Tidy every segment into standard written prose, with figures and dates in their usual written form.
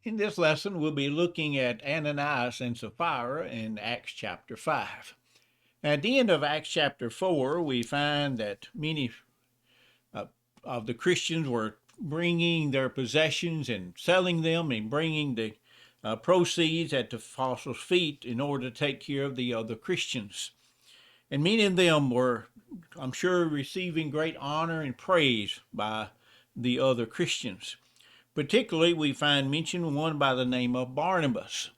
In this lesson, we'll be looking at Ananias and Sapphira in Acts chapter 5. At the end of Acts chapter 4, we find that many uh, of the Christians were bringing their possessions and selling them and bringing the proceeds at the apostles' feet in order to take care of the other Christians. And many of them were, I'm sure, receiving great honor and praise by the other Christians. Particularly, we find mentioned one by the name of Barnabas.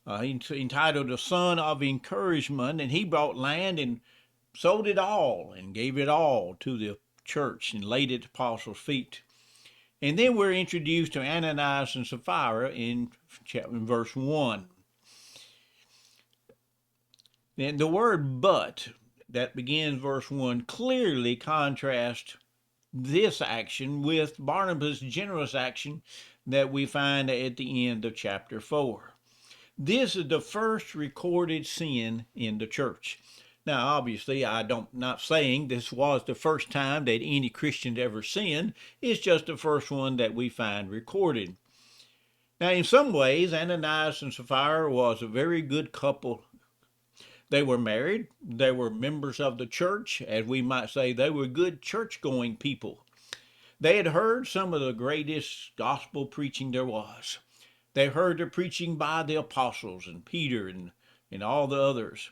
Entitled the Son of Encouragement, and he bought land and sold it all and gave it all to the church and laid it at the apostles' feet. And then we're introduced to Ananias and Sapphira in verse 1. Then the word but that begins verse 1 clearly contrasts this action with Barnabas' generous action that we find at the end of chapter 4. This is the first recorded sin in the church. Now, obviously, I'm not saying this was the first time that any Christian ever sinned. It's just the first one that we find recorded. Now, in some ways, Ananias and Sapphira was a very good couple. They were married. They were members of the church. As we might say, they were good church-going people. They had heard some of the greatest gospel preaching there was. They heard the preaching by the apostles and Peter and all the others.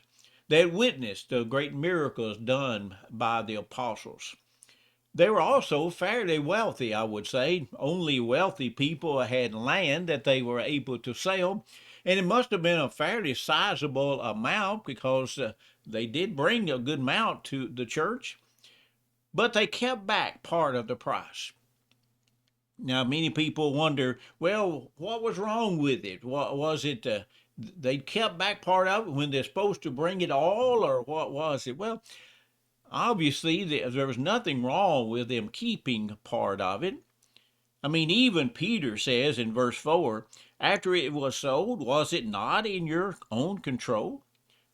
They had witnessed the great miracles done by the apostles. They were also fairly wealthy, I would say. Only wealthy people had land that they were able to sell. And it must have been a fairly sizable amount because they did bring a good amount to the church. But they kept back part of the price. Now, many people wonder, well, what was wrong with it? What was it? They kept back part of it when they're supposed to bring it all, or what was it? Well, obviously, there was nothing wrong with them keeping part of it. I mean, even Peter says in verse 4, after it was sold, was it not in your own control?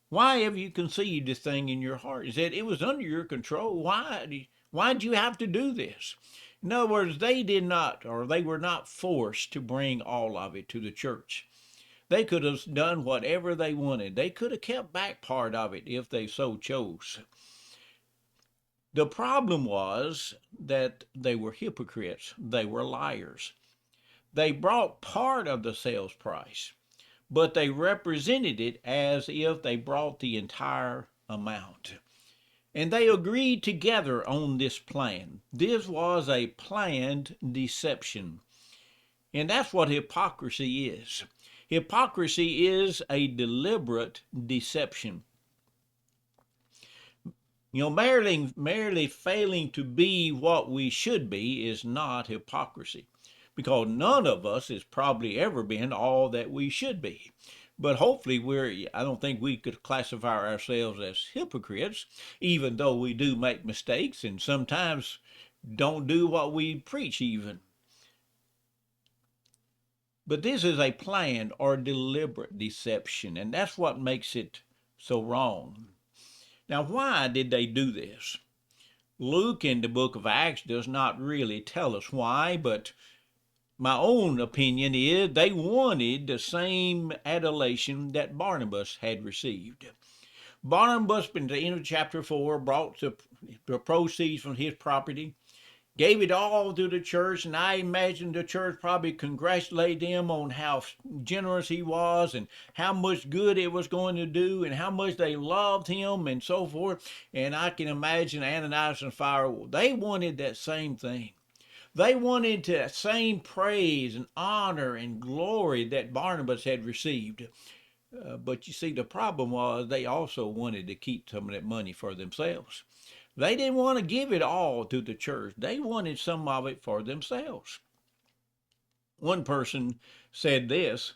Why have you conceived this thing in your heart? He said it was under your control. Why'd you have to do this? In other words, they did not, or they were not forced to bring all of it to the church. They could have done whatever they wanted. They could have kept back part of it if they so chose. The problem was that they were hypocrites. They were liars. They brought part of the sales price, but they represented it as if they brought the entire amount. And they agreed together on this plan. This was a planned deception. And that's what hypocrisy is. Hypocrisy is a deliberate deception. You know, merely failing to be what we should be is not hypocrisy, because none of us has probably ever been all that we should be. But hopefully I don't think we could classify ourselves as hypocrites, even though we do make mistakes and sometimes don't do what we preach even. But this is a planned or deliberate deception, and that's what makes it so wrong. Now, why did they do this? Luke in the book of Acts does not really tell us why, but my own opinion is they wanted the same adulation that Barnabas had received. Barnabas, in the end of chapter 4, brought the proceeds from his property, gave it all to the church, and I imagine the church probably congratulated him on how generous he was and how much good it was going to do and how much they loved him and so forth. And I can imagine Ananias and Sapphira, they wanted that same thing. They wanted the same praise and honor and glory that Barnabas had received. But you see, the problem was they also wanted to keep some of that money for themselves. They didn't want to give it all to the church. They wanted some of it for themselves. One person said this,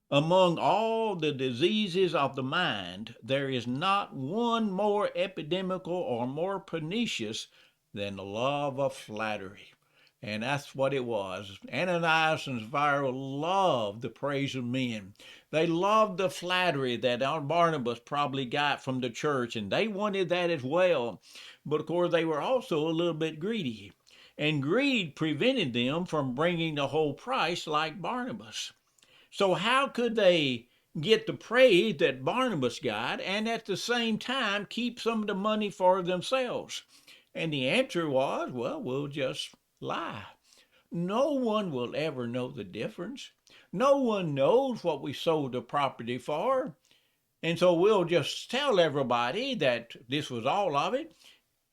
among all the diseases of the mind, there is not one more epidemical or more pernicious than the love of flattery. And that's what it was. Ananias and Sapphira loved the praise of men. They loved the flattery that our Barnabas probably got from the church, and they wanted that as well. But of course, they were also a little bit greedy. And greed prevented them from bringing the whole price like Barnabas. So how could they get the praise that Barnabas got and at the same time keep some of the money for themselves? And the answer was, well, we'll just lie. No one will ever know the difference. No one knows what we sold the property for. And so we'll just tell everybody that this was all of it,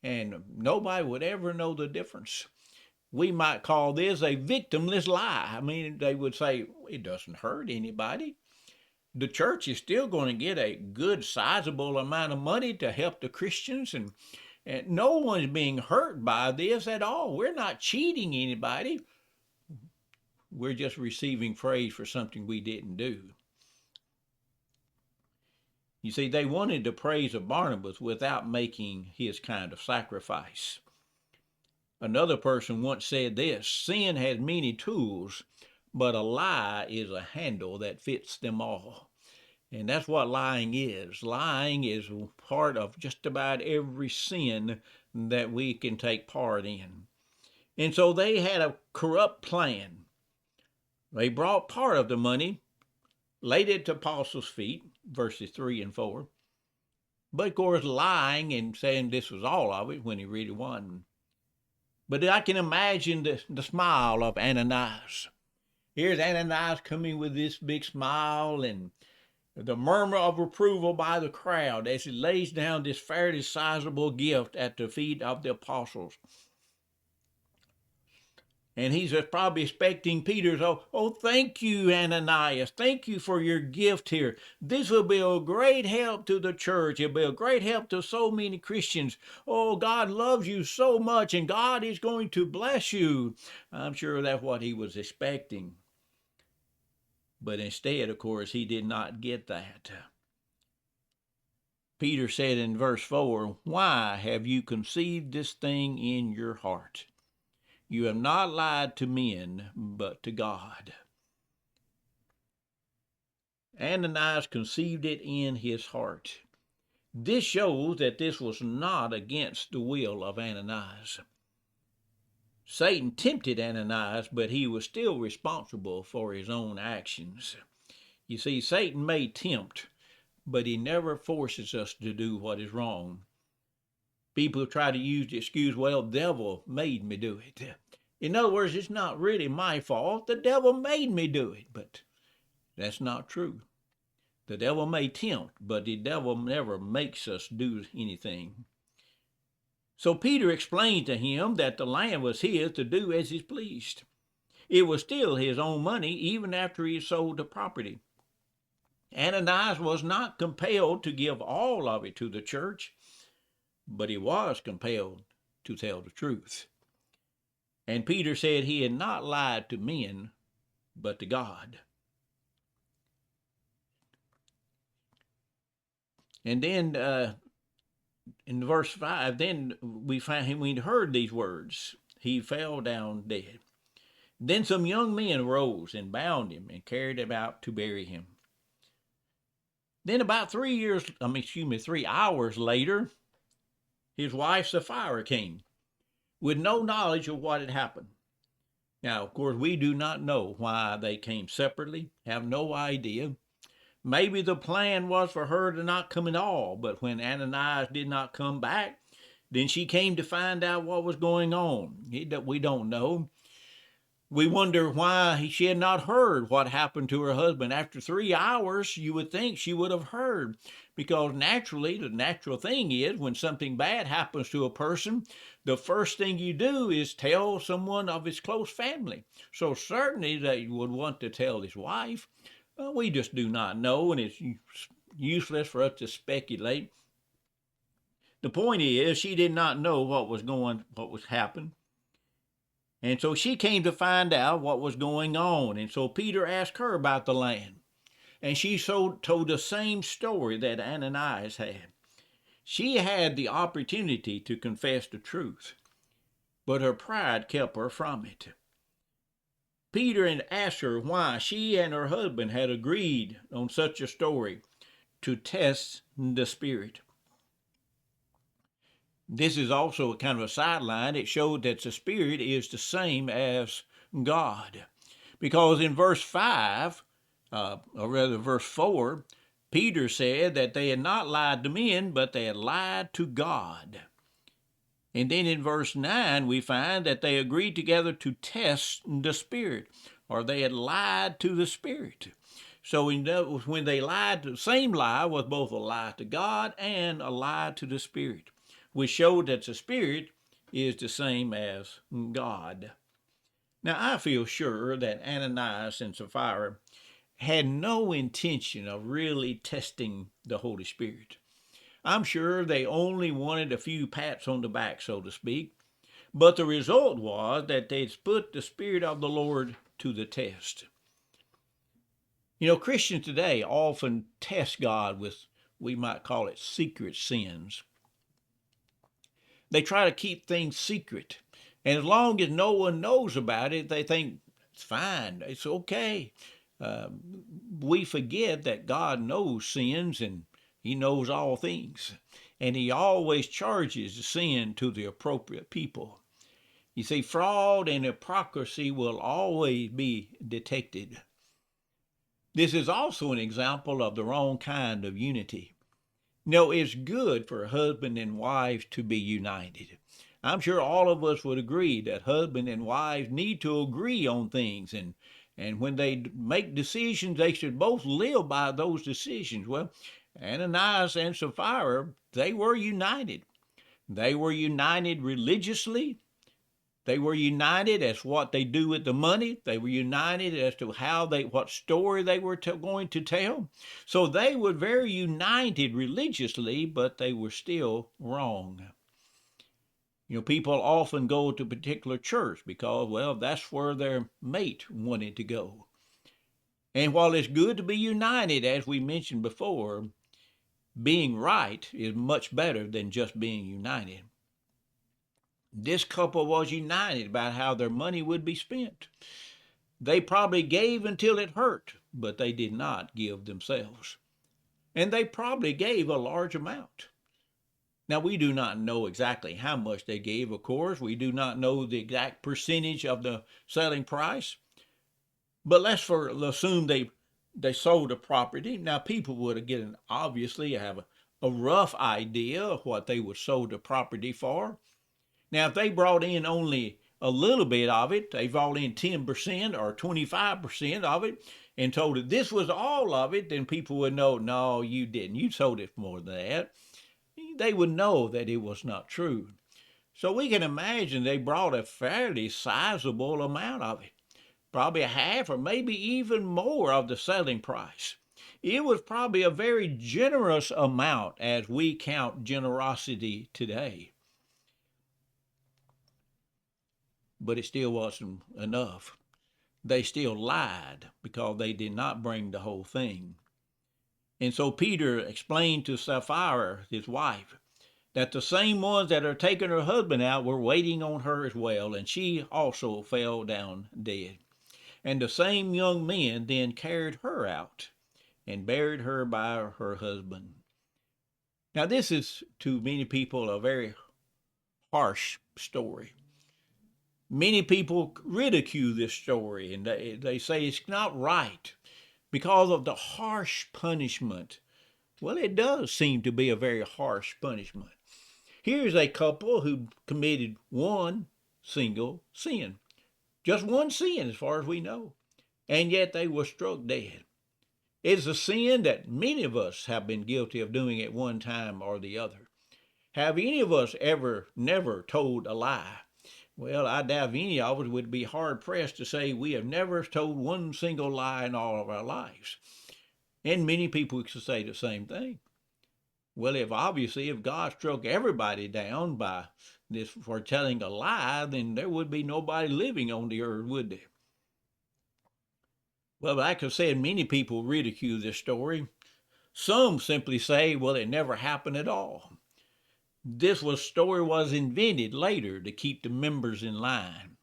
and nobody would ever know the difference. We might call this a victimless lie. I mean, they would say it doesn't hurt anybody. The church is still going to get a good, sizable amount of money to help the Christians, and no one's being hurt by this at all. We're not cheating anybody. We're just receiving praise for something we didn't do. You see, they wanted the praise of Barnabas without making his kind of sacrifice. Another person once said this: sin has many tools, but a lie is a handle that fits them all. And that's what lying is. Lying is part of just about every sin that we can take part in. And so they had a corrupt plan. They brought part of the money, laid it at the apostles' feet, verses 3 and 4. But of course, lying and saying this was all of it when he really wasn't. But I can imagine the smile of Ananias. Here's Ananias coming with this big smile and the murmur of approval by the crowd as he lays down this fairly sizable gift at the feet of the apostles. And he's probably expecting Peter's, oh, thank you, Ananias. Thank you for your gift here. This will be a great help to the church. It'll be a great help to so many Christians. Oh, God loves you so much, and God is going to bless you. I'm sure that's what he was expecting. But instead, of course, he did not get that. Peter said in verse 4, "Why have you conceived this thing in your heart? You have not lied to men, but to God." Ananias conceived it in his heart. This shows that this was not against the will of Ananias. Satan tempted Ananias, but he was still responsible for his own actions. You see, Satan may tempt, but he never forces us to do what is wrong. People try to use the excuse, well, the devil made me do it. In other words, it's not really my fault. The devil made me do it. But that's not true. The devil may tempt, but the devil never makes us do anything. So Peter explained to him that the land was his to do as he pleased. It was still his own money even after he sold the property. Ananias was not compelled to give all of it to the church, but he was compelled to tell the truth. And Peter said he had not lied to men, but to God. And then in verse 5, then we find him, when he heard these words, he fell down dead. Then some young men rose and bound him and carried him out to bury him. Then about 3 hours later, his wife Sapphira came with no knowledge of what had happened. Now, of course, we do not know why they came separately, have no idea. Maybe the plan was for her to not come at all, but when Ananias did not come back, then she came to find out what was going on. We don't know. We wonder why she had not heard what happened to her husband. After 3 hours, you would think she would have heard, because naturally, the natural thing is when something bad happens to a person, the first thing you do is tell someone of his close family. So certainly they would want to tell his wife. We just do not know, and it's useless for us to speculate. The point is, she did not know what was happening. And so she came to find out what was going on. And so Peter asked her about the land. And she told the same story that Ananias had. She had the opportunity to confess the truth, but her pride kept her from it. Peter asked her why she and her husband had agreed on such a story to test the spirit. This is also a kind of a sideline. It showed that the Spirit is the same as God. Because in verse 5, or rather verse 4, Peter said that they had not lied to men, but they had lied to God. And then in verse 9, we find that they agreed together to test the Spirit, or they had lied to the Spirit. So when they lied, the same lie was both a lie to God and a lie to the Spirit, which showed that the Spirit is the same as God. Now, I feel sure that Ananias and Sapphira had no intention of really testing the Holy Spirit. I'm sure they only wanted a few pats on the back, so to speak, but the result was that they'd put the Spirit of the Lord to the test. You know, Christians today often test God with, we might call it, secret sins. They try to keep things secret. And as long as no one knows about it, they think it's fine, it's okay. Uh, we forget that God knows sins and He knows all things. And He always charges the sin to the appropriate people. You see, fraud and hypocrisy will always be detected. This is also an example of the wrong kind of unity. No, it's good for husband and wife to be united. I'm sure all of us would agree that husband and wives need to agree on things, and when they make decisions, they should both live by those decisions. Well, Ananias and Sapphira, they were united. They were united religiously. They were united as what they do with the money. They were united as to what story they were going to tell. So they were very united religiously, but they were still wrong. You know, people often go to a particular church because, well, that's where their mate wanted to go. And while it's good to be united, as we mentioned before, being right is much better than just being united. This couple was united about how their money would be spent. They probably gave until it hurt, but they did not give themselves. And they probably gave a large amount. Now, we do not know exactly how much they gave, of course. We do not know the exact percentage of the selling price. But let's assume they sold the property. Now, people would obviously have a rough idea of what they would sold the property for. Now, if they brought in only a little bit of it, they brought in 10% or 25% of it and told it this was all of it, then people would know, no, you didn't. You sold it for more than that. They would know that it was not true. So we can imagine they brought a fairly sizable amount of it, probably a half or maybe even more of the selling price. It was probably a very generous amount as we count generosity today. But it still wasn't enough. They still lied because they did not bring the whole thing. And so Peter explained to Sapphira, his wife, that the same ones that are taking her husband out were waiting on her as well, and she also fell down dead. And the same young men then carried her out and buried her by her husband. Now, this is to many people a very harsh story. Many people ridicule this story and they say it's not right because of the harsh punishment. Well, it does seem to be a very harsh punishment. Here's a couple who committed one single sin, just one sin as far as we know, and yet they were struck dead. It's a sin that many of us have been guilty of doing at one time or the other. Have any of us ever never told a lie? Well, I doubt any of us would be hard pressed to say we have never told one single lie in all of our lives. And many people could say the same thing. Well, if God struck everybody down by this for telling a lie, then there would be nobody living on the earth, would there? Well, like I said, many people ridicule this story. Some simply say, well, it never happened at all. Story was invented later to keep the members in line.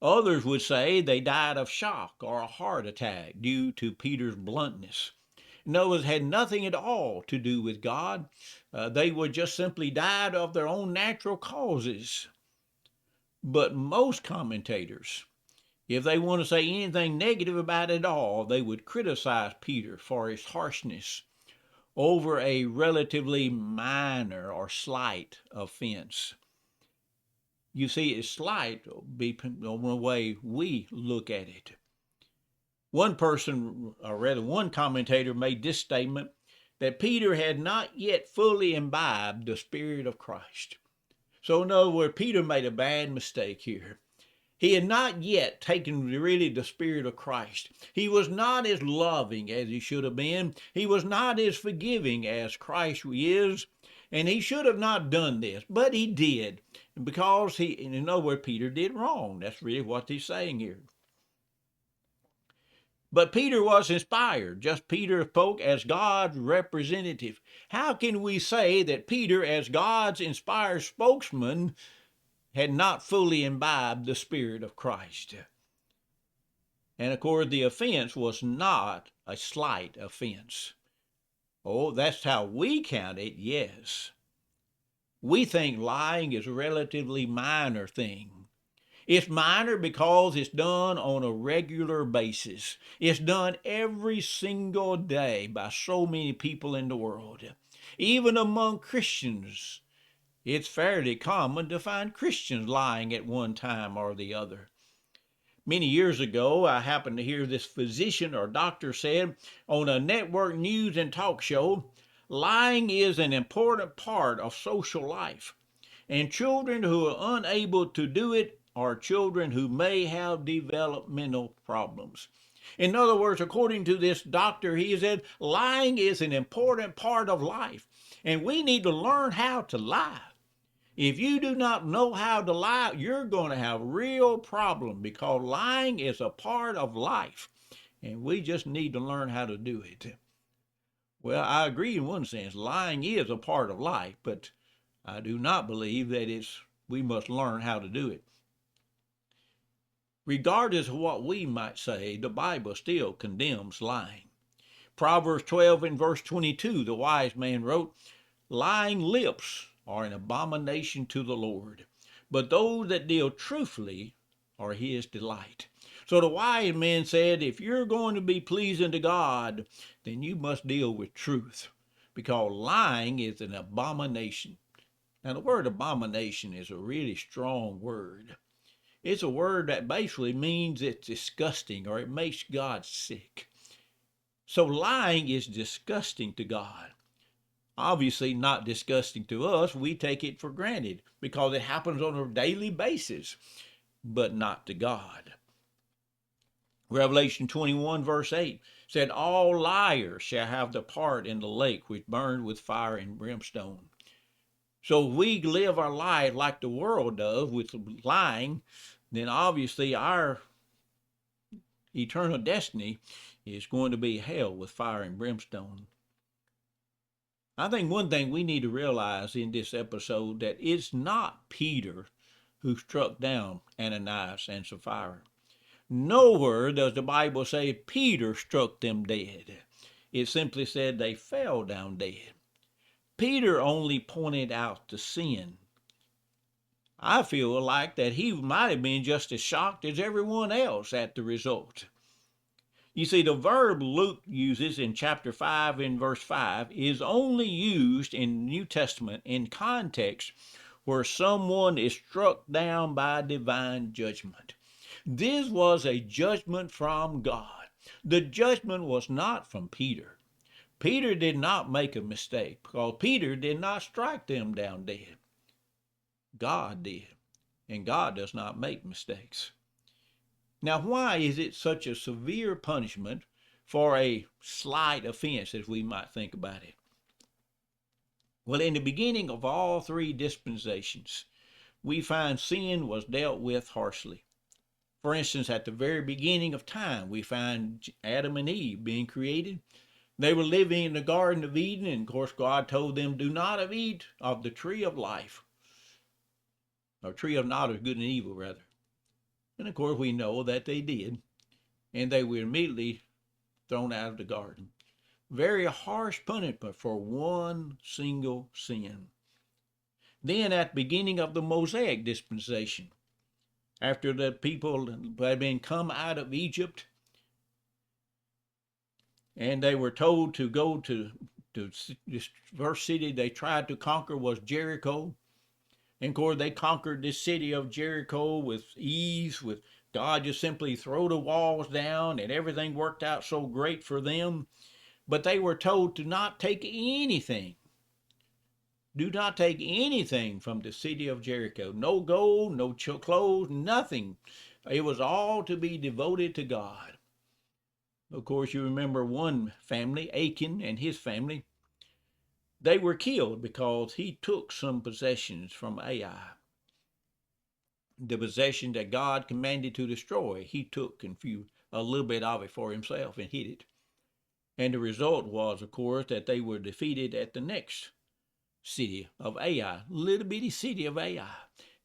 Others would say they died of shock or a heart attack due to Peter's bluntness. In other words, had nothing at all to do with God. They would just simply died of their own natural causes. But most commentators, If they want to say anything negative about it all, they would criticize Peter for his harshness over a relatively minor or slight offense. You see, it's slight be the way we look at it. One person, or rather one commentator, made this statement that Peter had not yet fully imbibed the Spirit of Christ. So in other words, Peter made a bad mistake here. He had not yet taken really the Spirit of Christ. He was not as loving as he should have been. He was not as forgiving as Christ is. And he should have not done this, but he did. Because in other words, Peter did wrong. That's really what he's saying here. But Peter was inspired. Just Peter spoke as God's representative. How can we say that Peter, as God's inspired spokesman, had not fully imbibed the Spirit of Christ? And of course, the offense was not a slight offense. Oh, that's how we count it, yes. We think lying is a relatively minor thing. It's minor because it's done on a regular basis. It's done every single day by so many people in the world. Even among Christians, it's fairly common to find Christians lying at one time or the other. Many years ago, I happened to hear this physician or doctor said on a network news and talk show, lying is an important part of social life, and children who are unable to do it are children who may have developmental problems. In other words, according to this doctor, he said lying is an important part of life, and we need to learn how to lie. If you do not know how to lie, you're going to have a real problem, because lying is a part of life, and we just need to learn how to do it. Well, I agree in one sense, lying is a part of life, but I do not believe that we must learn how to do it. Regardless of what we might say, the Bible still condemns lying. Proverbs 12 and verse 22, the wise man wrote, lying lips are an abomination to the Lord, but those that deal truthfully are his delight. So the wise man said, if you're going to be pleasing to God, then you must deal with truth, because lying is an abomination. Now the word abomination is a really strong word. It's a word that basically means it's disgusting, or it makes God sick. So lying is disgusting to God. Obviously not disgusting to us. We take it for granted because it happens on a daily basis, but not to God. Revelation 21 verse 8 said, all liars shall have their part in the lake which burned with fire and brimstone. So if we live our life like the world does with lying, then obviously our eternal destiny is going to be hell with fire and brimstone. I think one thing we need to realize in this episode that it's not Peter who struck down Ananias and Sapphira. Nowhere does the Bible say Peter struck them dead. It simply said they fell down dead. Peter only pointed out the sin. I feel like that he might have been just as shocked as everyone else at the result. You see, the verb Luke uses in chapter 5 and verse 5 is only used in the New Testament in context where someone is struck down by divine judgment. This was a judgment from God. The judgment was not from Peter. Peter did not make a mistake, because Peter did not strike them down dead. God did, and God does not make mistakes. Now, why is it such a severe punishment for a slight offense, as we might think about it? Well, in the beginning of all three dispensations, we find sin was dealt with harshly. For instance, at the very beginning of time, we find Adam and Eve being created. They were living in the Garden of Eden, and of course God told them, do not eat of the tree of life, or tree of knowledge of good and evil, rather. And of course we know that they did, and they were immediately thrown out of the garden. Very harsh punishment for one single sin. Then at the beginning of the Mosaic dispensation, after the people had been come out of Egypt, and they were told to go to this first city they tried to conquer was Jericho. And of course, they conquered this city of Jericho with ease, with God just simply throw the walls down, and everything worked out so great for them. But they were told to not take anything. Do not take anything from the city of Jericho. No gold, no clothes, nothing. It was all to be devoted to God. Of course, you remember one family, Achan and his family. They were killed because he took some possessions from Ai. The possession that God commanded to destroy, he took and few a little bit of it for himself and hid it. And the result was, of course, that they were defeated at the next city of Ai, little bitty city of Ai,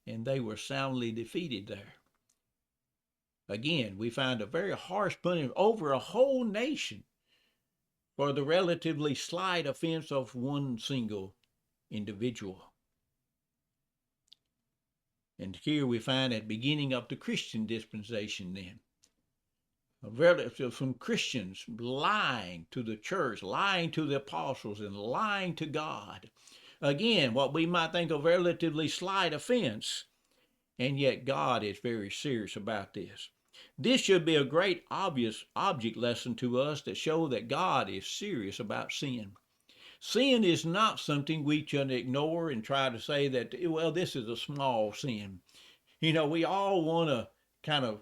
and they were soundly defeated there. Again, we find a very harsh punishment over a whole nation for the relatively slight offense of one single individual. And here we find at the beginning of the Christian dispensation then, from Christians lying to the church, lying to the apostles, and lying to God. Again, what we might think of relatively slight offense, and yet God is very serious about this. This should be a great obvious object lesson to us that show that God is serious about sin. Sin is not something we can ignore and try to say that, well, this is a small sin. You know, we all want to kind of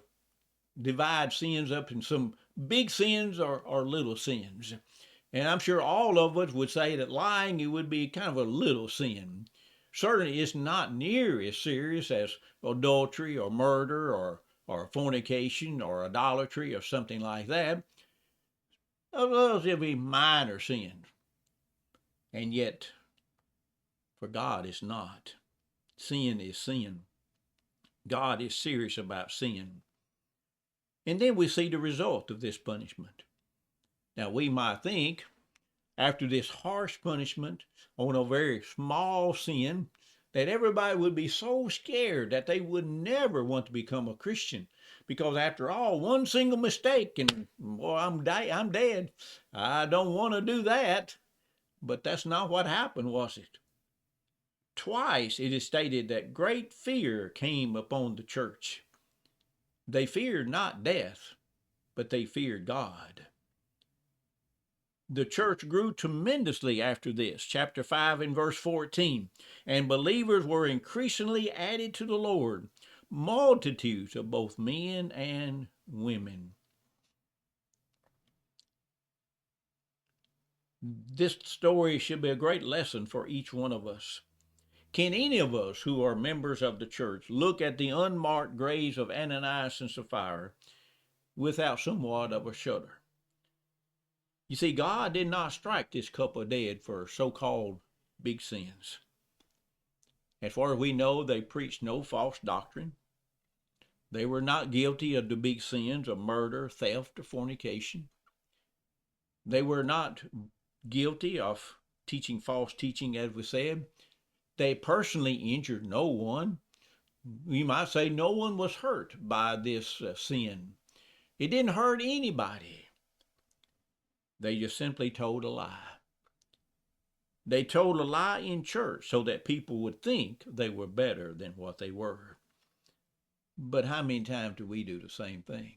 divide sins up in some big sins or little sins. And I'm sure all of us would say that lying it would be kind of a little sin. Certainly it's not near as serious as adultery or murder or fornication or idolatry or something like that. Those will be minor sins. And yet, for God, it's not. Sin is sin. God is serious about sin. And then we see the result of this punishment. Now, we might think, after this harsh punishment on a very small sin, that everybody would be so scared that they would never want to become a Christian. Because after all, one single mistake and, well, I'm dead. I don't want to do that. But that's not what happened, was it? Twice it is stated that great fear came upon the church. They feared not death, but they feared God. The church grew tremendously after this, chapter 5 and verse 14, and believers were increasingly added to the Lord, multitudes of both men and women. This story should be a great lesson for each one of us. Can any of us who are members of the church look at the unmarked graves of Ananias and Sapphira without somewhat of a shudder? You see, God did not strike this couple dead for so-called big sins. As far as we know, they preached no false doctrine. They were not guilty of the big sins of murder, theft, or fornication. They were not guilty of teaching false teaching, as we said. They personally injured no one. You might say no one was hurt by this sin. It didn't hurt anybody. They just simply told a lie. They told a lie in church so that people would think they were better than what they were. But how many times do we do the same thing?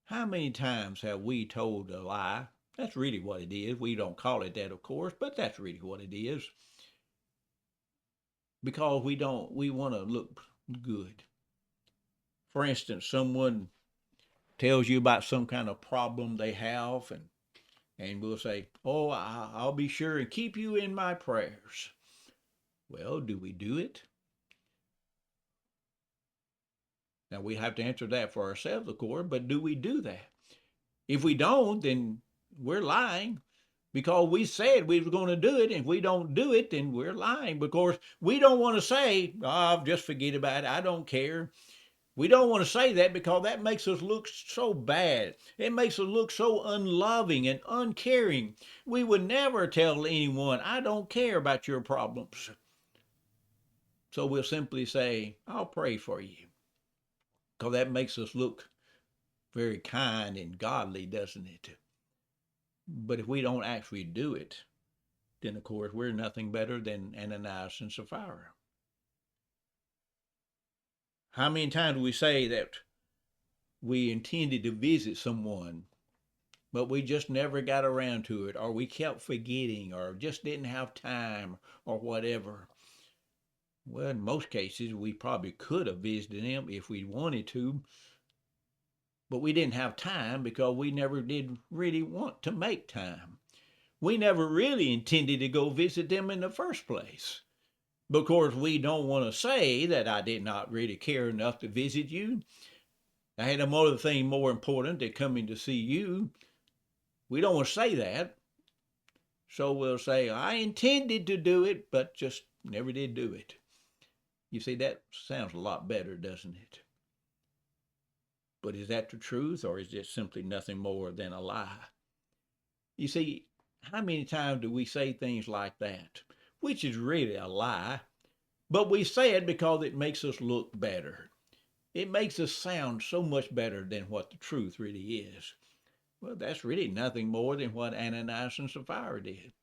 How many times have we told a lie? That's really what it is. We don't call it that, of course, but that's really what it is. Because we want to look good. For instance, someone tells you about some kind of problem they have, and we'll say, oh, I'll be sure and keep you in my prayers. Well, do we do it? Now, we have to answer that for ourselves, of course, but do we do that? If we don't, then we're lying because we said we were going to do it. And if we don't do it, then we're lying because we don't want to say, oh, just forget about it. I don't care. We don't want to say that because that makes us look so bad. It makes us look so unloving and uncaring. We would never tell anyone, I don't care about your problems. So we'll simply say, I'll pray for you. because that makes us look very kind and godly, doesn't it? But if we don't actually do it, then of course we're nothing better than Ananias and Sapphira. How many times do we say that we intended to visit someone, but we just never got around to it, or we kept forgetting, or just didn't have time, or whatever? Well, in most cases, we probably could have visited them if we wanted to, but we didn't have time because we never did really want to make time. We never really intended to go visit them in the first place. Because we don't want to say that I did not really care enough to visit you. I had another thing more important than coming to see you. We don't want to say that. So we'll say, I intended to do it, but just never did do it. You see, that sounds a lot better, doesn't it? But is that the truth, or is it simply nothing more than a lie? You see, how many times do we say things like that, which is really a lie, but we say it because it makes us look better. It makes us sound so much better than what the truth really is. Well, that's really nothing more than what Ananias and Sapphira did.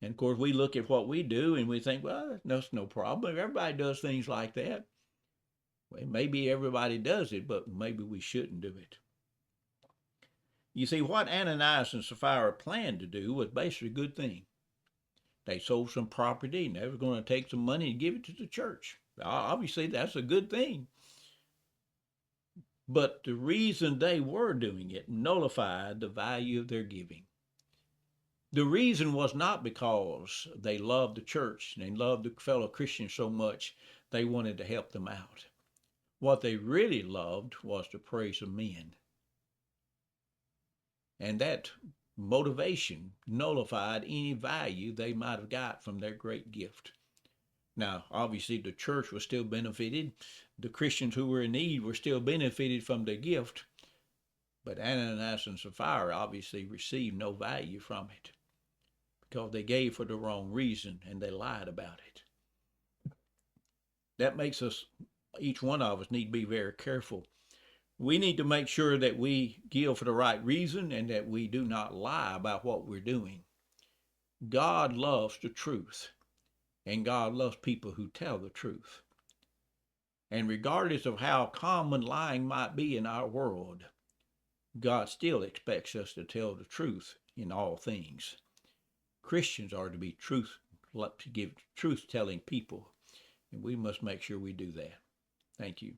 And of course, we look at what we do and we think, well, that's no problem. Everybody does things like that. Well, maybe everybody does it, but maybe we shouldn't do it. You see, what Ananias and Sapphira planned to do was basically a good thing. They sold some property and they were going to take some money and give it to the church. Obviously, that's a good thing. But the reason they were doing it nullified the value of their giving. The reason was not because they loved the church and they loved the fellow Christians so much they wanted to help them out. What they really loved was the praise of men. And that motivation nullified any value they might have got from their great gift. Now, obviously, the church was still benefited. The Christians who were in need were still benefited from their gift. But Ananias and Sapphira obviously received no value from it because they gave for the wrong reason and they lied about it. That makes us, each one of us, need to be very careful. We need to make sure that we give for the right reason and that we do not lie about what we're doing. God loves the truth, and God loves people who tell the truth. And regardless of how common lying might be in our world, God still expects us to tell the truth in all things. Christians are to be to give truth telling people, and we must make sure we do that. Thank you.